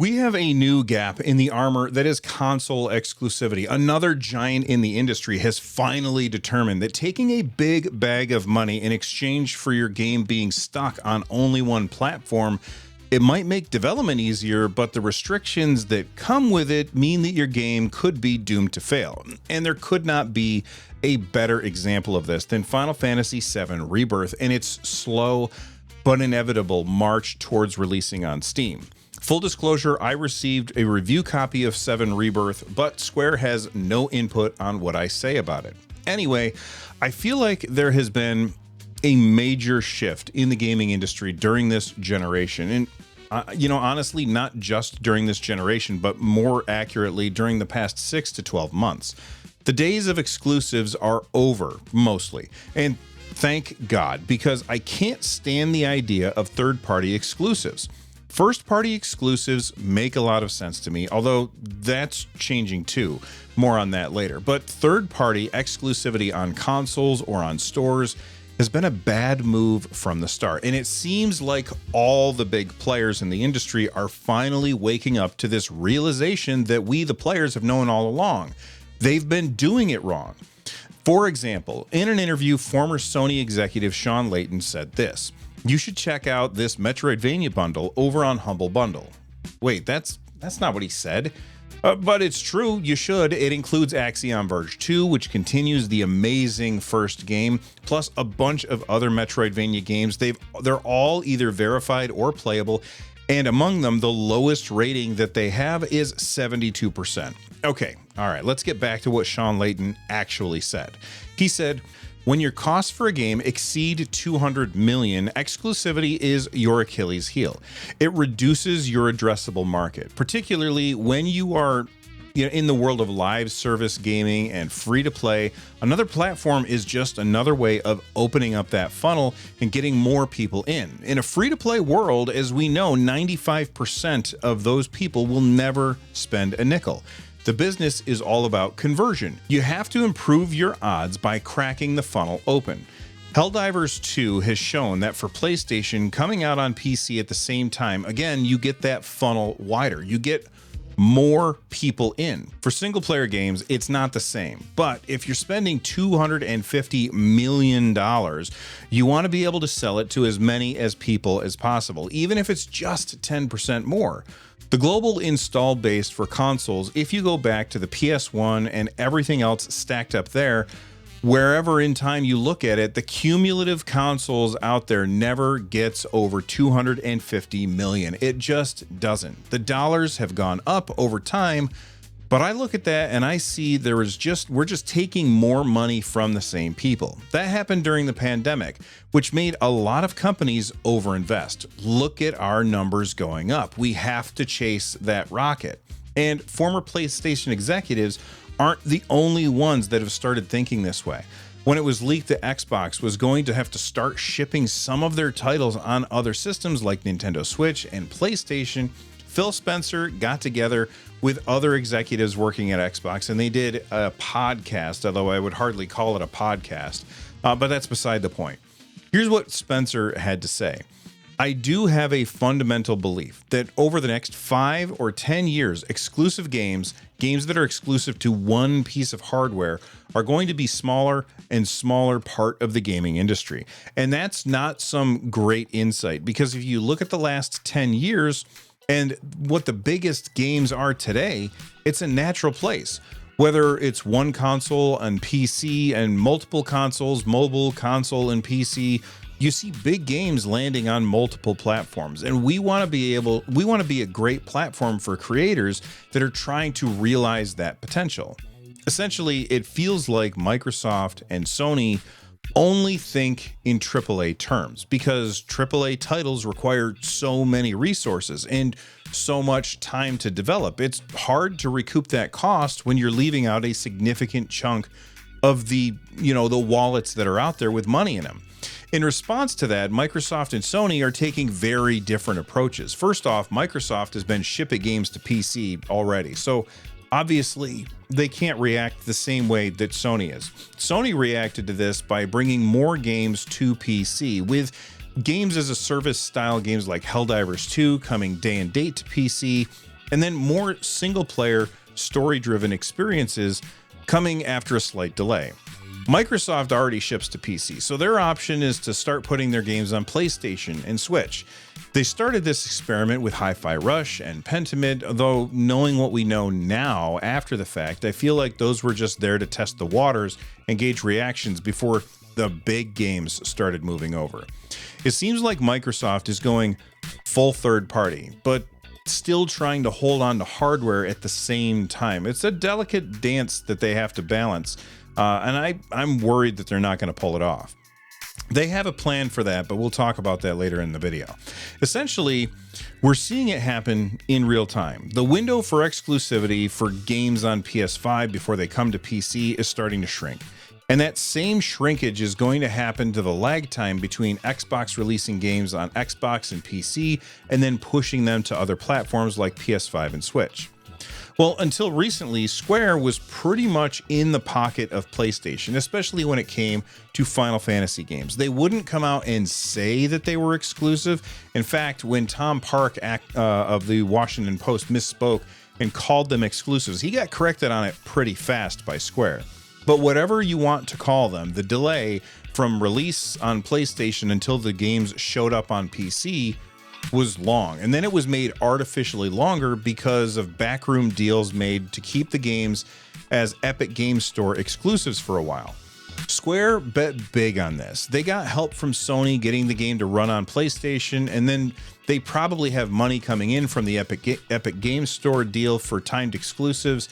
We have a new gap in the armor that is console exclusivity. Another giant in the industry has finally determined that taking a big bag of money in exchange for your game being stuck on only one platform, it might make development easier, but the restrictions that come with it mean that your game could be doomed to fail. And there could not be a better example of this than Final Fantasy VII Rebirth and its slow but inevitable march towards releasing on Steam. Full disclosure, I received a review copy of 7 Rebirth, but Square has no input on what I say about it. Anyway, I feel like there has been a major shift in the gaming industry during this generation. And, honestly, not just during this generation, but more accurately during the past 6 to 12 months. The days of exclusives are over, mostly. And thank God, because I can't stand the idea of third-party exclusives. First-party exclusives make a lot of sense to me, although that's changing too. More on that later. But third-party exclusivity on consoles or on stores has been a bad move from the start. And it seems like all the big players in the industry are finally waking up to this realization that we, the players, have known all along. They've been doing it wrong. For example, in an interview, former Sony executive Sean Layton said this: "You should check out this Metroidvania bundle over on Humble Bundle." Wait, that's not what he said. But it's true, you should. It includes Axiom Verge 2, which continues the amazing first game, plus a bunch of other Metroidvania games. They're all either verified or playable, and among them, the lowest rating that they have is 72%. Okay, all right, let's get back to what Sean Layton actually said. He said, "When your costs for a game exceed $200 million, exclusivity is your Achilles heel. It reduces your addressable market, particularly when you are in the world of live service gaming and free to play. Another platform is just another way of opening up that funnel and getting more people in. In a free to play world, as we know, 95% of those people will never spend a nickel. The business is all about conversion. You have to improve your odds by cracking the funnel open. Helldivers 2 has shown that for PlayStation, coming out on PC at the same time, again, you get that funnel wider. You get more people in. For single player games, it's not the same. But if you're spending $250 million, you want to be able to sell it to as many as people as possible, even if it's just 10% more. The global install base for consoles, if you go back to the PS1 and everything else stacked up there, wherever in time you look at it, the cumulative consoles out there never gets over 250 million. It just doesn't. The dollars have gone up over time, but I look at that and I see we're just taking more money from the same people. That happened during the pandemic, which made a lot of companies overinvest. Look at our numbers going up. We have to chase that rocket. And former PlayStation executives aren't the only ones that have started thinking this way. When it was leaked that Xbox was going to have to start shipping some of their titles on other systems like Nintendo Switch and PlayStation, Phil Spencer got together with other executives working at Xbox, and they did a podcast, although I would hardly call it a podcast, but that's beside the point. Here's what Spencer had to say. "I do have a fundamental belief that over the next 5 or 10 years, exclusive games that are exclusive to one piece of hardware, are going to be smaller and smaller part of the gaming industry." And that's not some great insight, because if you look at the last 10 years and what the biggest games are today, it's a natural place. Whether it's one console and PC and multiple consoles, mobile, console, and PC, you see big games landing on multiple platforms. And we want to be a great platform for creators that are trying to realize that potential. Essentially, it feels like Microsoft and Sony only think in AAA terms, because AAA titles require so many resources and so much time to develop. It's hard to recoup that cost when you're leaving out a significant chunk of the wallets that are out there with money in them. In response to that, Microsoft and Sony are taking very different approaches. First off, Microsoft has been shipping games to PC already, so obviously they can't react the same way that Sony is. Sony reacted to this by bringing more games to PC, with games as a service style games like Helldivers 2 coming day and date to PC, and then more single-player, story-driven experiences coming after a slight delay. Microsoft already ships to PC, so their option is to start putting their games on PlayStation and Switch. They started this experiment with Hi-Fi Rush and Pentiment, though knowing what we know now after the fact, I feel like those were just there to test the waters and gauge reactions before the big games started moving over. It seems like Microsoft is going full third party, but still trying to hold on to hardware at the same time. It's a delicate dance that they have to balance, and I'm worried that they're not going to pull it off. They have a plan for that, but we'll talk about that later in the video. Essentially, we're seeing it happen in real time. The window for exclusivity for games on PS5 before they come to PC is starting to shrink. And that same shrinkage is going to happen to the lag time between Xbox releasing games on Xbox and PC and then pushing them to other platforms like PS5 and Switch. Well, until recently, Square was pretty much in the pocket of PlayStation, especially when it came to Final Fantasy games. They wouldn't come out and say that they were exclusive. In fact, when Tom Park of the Washington Post misspoke and called them exclusives, he got corrected on it pretty fast by Square. But whatever you want to call them, the delay from release on PlayStation until the games showed up on PC was long, and then it was made artificially longer because of backroom deals made to keep the games as Epic Game Store exclusives for a while. Square bet big on this. They got help from Sony getting the game to run on PlayStation, and then they probably have money coming in from the Epic Game Store deal for timed exclusives,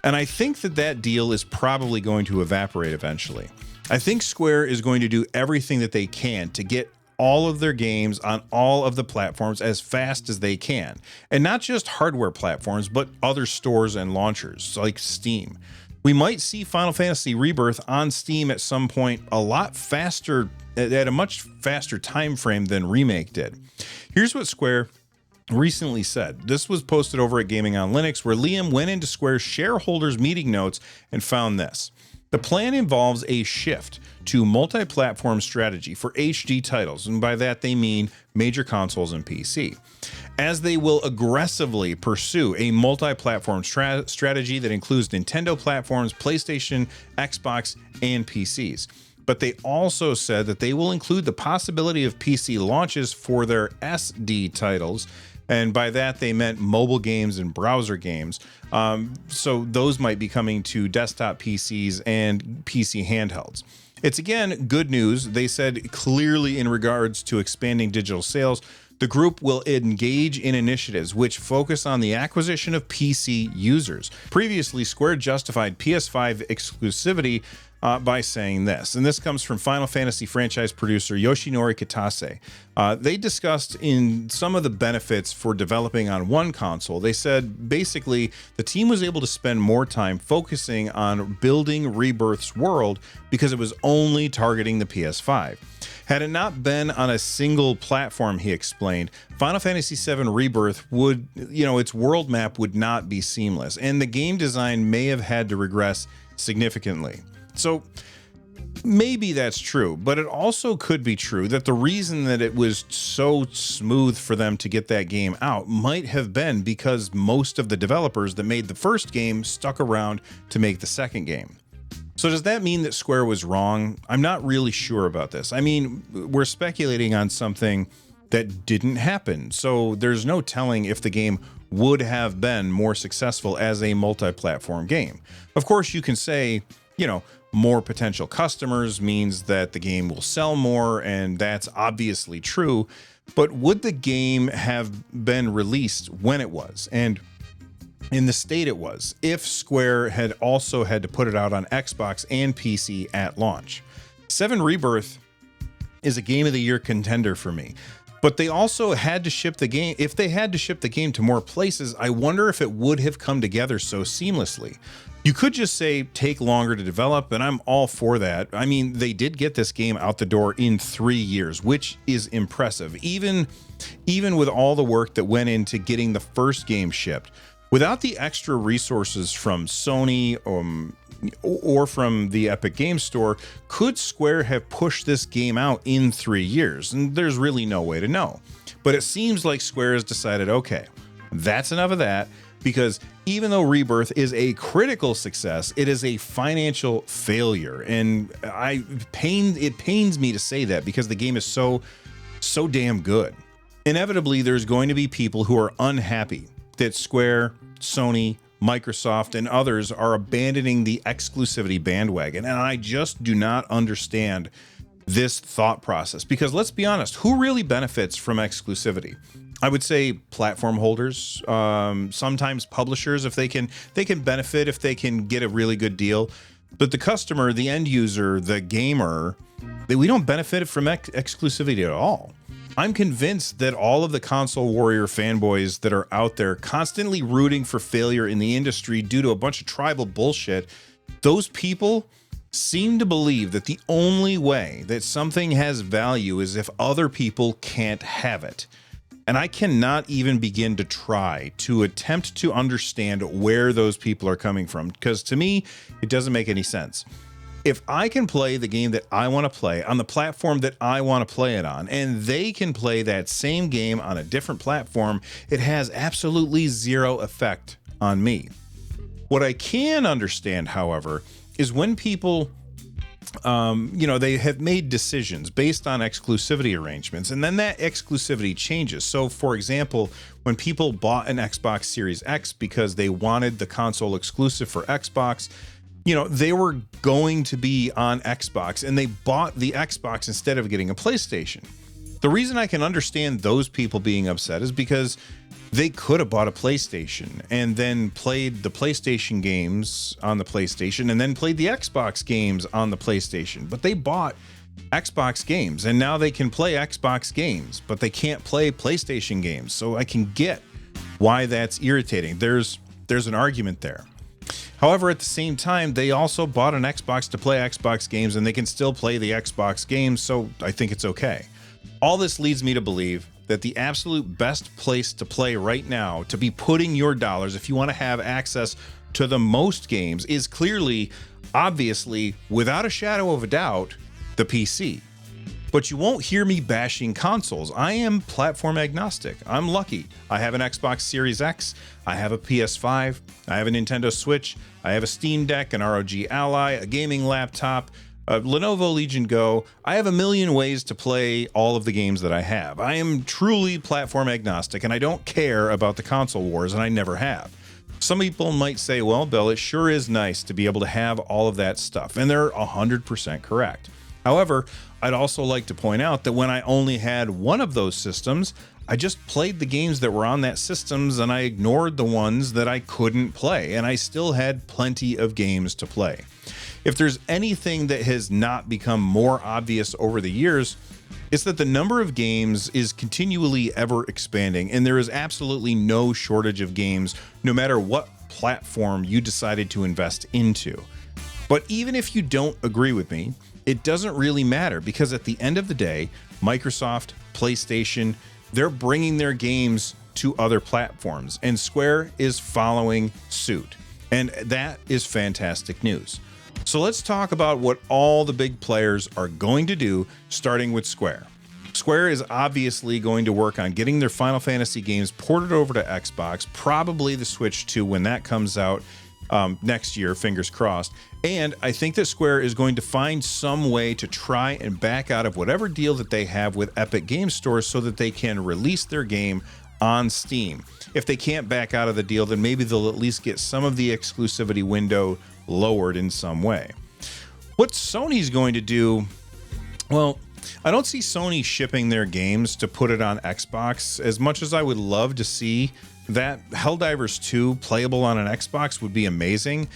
and I think that deal is probably going to evaporate eventually. I think Square is going to do everything that they can to get all of their games on all of the platforms as fast as they can. And not just hardware platforms, but other stores and launchers like Steam. We might see Final Fantasy Rebirth on Steam at some point a lot faster, at a much faster time frame than Remake did. Here's what Square recently said. This was posted over at Gaming on Linux, where Liam went into Square's shareholders meeting notes and found this. The plan involves a shift to multi-platform strategy for HD titles, and by that they mean major consoles and PC, as they will aggressively pursue a multi-platform strategy that includes Nintendo platforms, PlayStation, Xbox, and PCs. But they also said that they will include the possibility of PC launches for their SD titles, and by that they meant mobile games and browser games. So those might be coming to desktop PCs and PC handhelds. It's again good news. They said clearly in regards to expanding digital sales, the group will engage in initiatives which focus on the acquisition of PC users. Previously, Square justified PS5 exclusivity by saying this, and this comes from Final Fantasy franchise producer Yoshinori Kitase. They discussed in some of the benefits for developing on one console. They said basically the team was able to spend more time focusing on building Rebirth's world because it was only targeting the PS5. Had it not been on a single platform, he explained, Final Fantasy VII Rebirth would, its world map would not be seamless, and the game design may have had to regress significantly. So maybe that's true, but it also could be true that the reason that it was so smooth for them to get that game out might have been because most of the developers that made the first game stuck around to make the second game. So does that mean that Square was wrong? I'm not really sure about this. I mean, we're speculating on something that didn't happen, so there's no telling if the game would have been more successful as a multi-platform game. Of course, you can say, more potential customers means that the game will sell more, and that's obviously true, but would the game have been released when it was, and in the state it was, if Square had also had to put it out on Xbox and PC at launch? 7 Rebirth is a Game of the Year contender for me, but they also had to ship the game. If they had to ship the game to more places, I wonder if it would have come together so seamlessly. You could just say take longer to develop, and I'm all for that. I mean, they did get this game out the door in 3 years, which is impressive. Even with all the work that went into getting the first game shipped, without the extra resources from Sony or from the Epic Game Store, could Square have pushed this game out in 3 years? And there's really no way to know. But it seems like Square has decided, okay, That's enough of that, because even though Rebirth is a critical success, it is a financial failure. And it pains me to say that, because the game is so damn good. Inevitably, there's going to be people who are unhappy that Square, Sony, Microsoft, and others are abandoning the exclusivity bandwagon. And I just do not understand this thought process, because let's be honest, who really benefits from exclusivity? I would say platform holders, sometimes publishers, if they can benefit if they can get a really good deal. But the customer, the end user, the gamer, we don't benefit from exclusivity at all. I'm convinced that all of the console warrior fanboys that are out there constantly rooting for failure in the industry due to a bunch of tribal bullshit, those people seem to believe that the only way that something has value is if other people can't have it. And I cannot even begin to try to attempt to understand where those people are coming from, because to me, it doesn't make any sense. If I can play the game that I want to play on the platform that I want to play it on, and they can play that same game on a different platform, it has absolutely zero effect on me. What I can understand, however, is when people, they have made decisions based on exclusivity arrangements, and then that exclusivity changes. So, for example, when people bought an Xbox Series X because they wanted the console exclusive for Xbox, they were going to be on Xbox, and they bought the Xbox instead of getting a PlayStation. The reason I can understand those people being upset is because they could have bought a PlayStation and then played the PlayStation games on the PlayStation and then played the Xbox games on the PlayStation. But they bought Xbox games, and now they can play Xbox games, but they can't play PlayStation games. So I can get why that's irritating. There's an argument there. However, at the same time, they also bought an Xbox to play Xbox games, and they can still play the Xbox games, so I think it's okay. All this leads me to believe that the absolute best place to play right now, to be putting your dollars if you want to have access to the most games, is clearly, obviously, without a shadow of a doubt, the PC. But you won't hear me bashing consoles. I am platform agnostic. I'm lucky. I have an Xbox Series X, I have a PS5, I have a Nintendo Switch, I have a Steam Deck, an ROG Ally, a gaming laptop, a Lenovo Legion Go. I have a million ways to play all of the games that I have. I am truly platform agnostic, and I don't care about the console wars, and I never have. Some people might say, well, Bill, it sure is nice to be able to have all of that stuff, and they're 100% correct. However, I'd also like to point out that when I only had one of those systems, I just played the games that were on that systems, and I ignored the ones that I couldn't play, and I still had plenty of games to play. If there's anything that has not become more obvious over the years, it's that the number of games is continually ever expanding, and there is absolutely no shortage of games, no matter what platform you decided to invest into. But even if you don't agree with me, it doesn't really matter, because at the end of the day, Microsoft, PlayStation, they're bringing their games to other platforms, and Square is following suit. And that is fantastic news. So let's talk about what all the big players are going to do, starting with Square. Square is obviously going to work on getting their Final Fantasy games ported over to Xbox, probably the Switch 2 when that comes out next year, fingers crossed. And I think that Square is going to find some way to try and back out of whatever deal that they have with Epic Game Stores so that they can release their game on Steam. If they can't back out of the deal, then maybe they'll at least get some of the exclusivity window lowered in some way. What Sony's going to do, well, I don't see Sony shipping their games to put it on Xbox. As much as I would love to see that, Helldivers 2 playable on an Xbox would be amazing.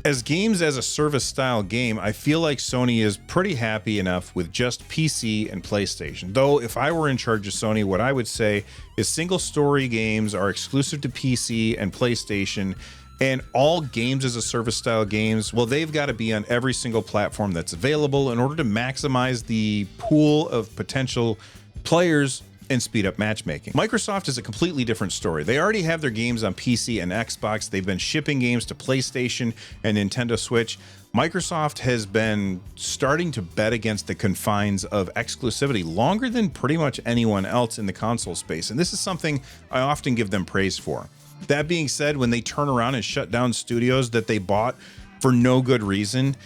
As games as a service style game, I feel like Sony is pretty happy enough with just PC and PlayStation. Though if I were in charge of Sony, what I would say is single story games are exclusive to PC and PlayStation, and all games as a service style games, well, they've got to be on every single platform that's available in order to maximize the pool of potential players and speed up matchmaking. Microsoft is a completely different story. They already have their games on PC and Xbox. They've been shipping games to PlayStation and Nintendo Switch. Microsoft has been starting to bet against the confines of exclusivity longer than pretty much anyone else in the console space, and this is something I often give them praise for. That being said, when they turn around and shut down studios that they bought for no good reason,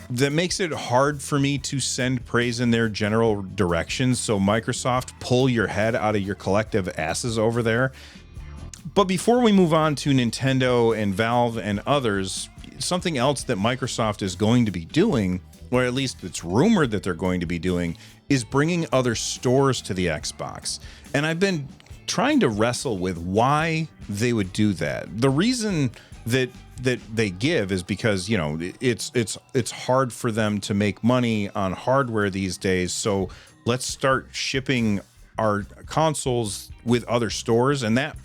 that makes it hard for me to send praise in their general direction. So Microsoft, pull your head out of your collective asses over there. But before we move on to Nintendo and Valve and others, something else that Microsoft is going to be doing, or at least it's rumored that they're going to be doing, is bringing other stores to the Xbox. And I've been trying to wrestle with why they would do that. The reason that they give is because, you know, it's hard for them to make money on hardware these days. So let's start shipping our consoles with other stores. And that,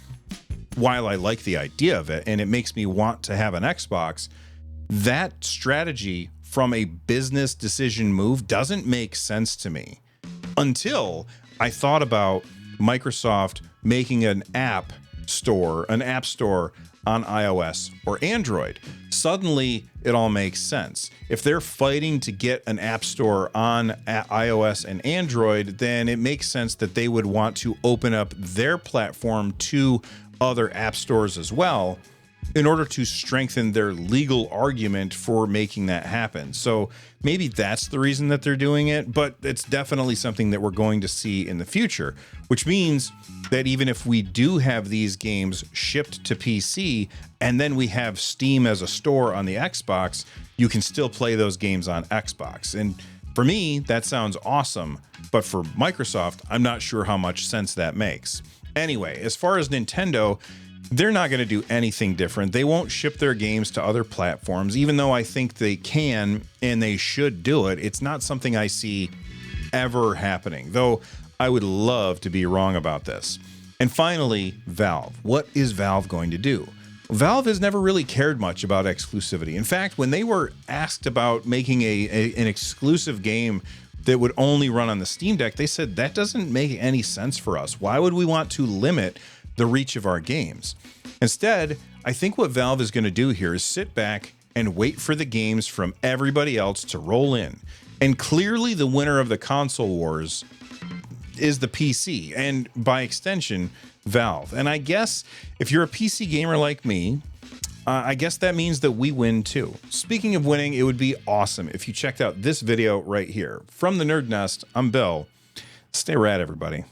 while I like the idea of it and it makes me want to have an Xbox, that strategy from a business decision move doesn't make sense to me until I thought about Microsoft making an app store on iOS or Android. Suddenly, it all makes sense. If they're fighting to get an app store on iOS and Android, then it makes sense that they would want to open up their platform to other app stores as well in order to strengthen their legal argument for making that happen. So maybe that's the reason that they're doing it, but it's definitely something that we're going to see in the future, which means that even if we do have these games shipped to PC and then we have Steam as a store on the Xbox, you can still play those games on Xbox. And for me, that sounds awesome, but for Microsoft, I'm not sure how much sense that makes. Anyway, as far as Nintendo, they're not going to do anything different. They won't ship their games to other platforms, even though I think they can and they should do it. It's not something I see ever happening, though I would love to be wrong about this. And finally, Valve. What is Valve going to do? Valve has never really cared much about exclusivity. In fact, when they were asked about making an exclusive game that would only run on the Steam Deck, they said that doesn't make any sense for us. Why would we want to limit the reach of our games? Instead, I think what Valve is going to do here is sit back and wait for the games from everybody else to roll in. And clearly the winner of the console wars is the PC, and by extension, Valve. And I guess if you're a PC gamer like me, I guess that means that we win too. Speaking of winning, it would be awesome if you checked out this video right here. From the Nerd Nest, I'm Bill. Stay rad, everybody.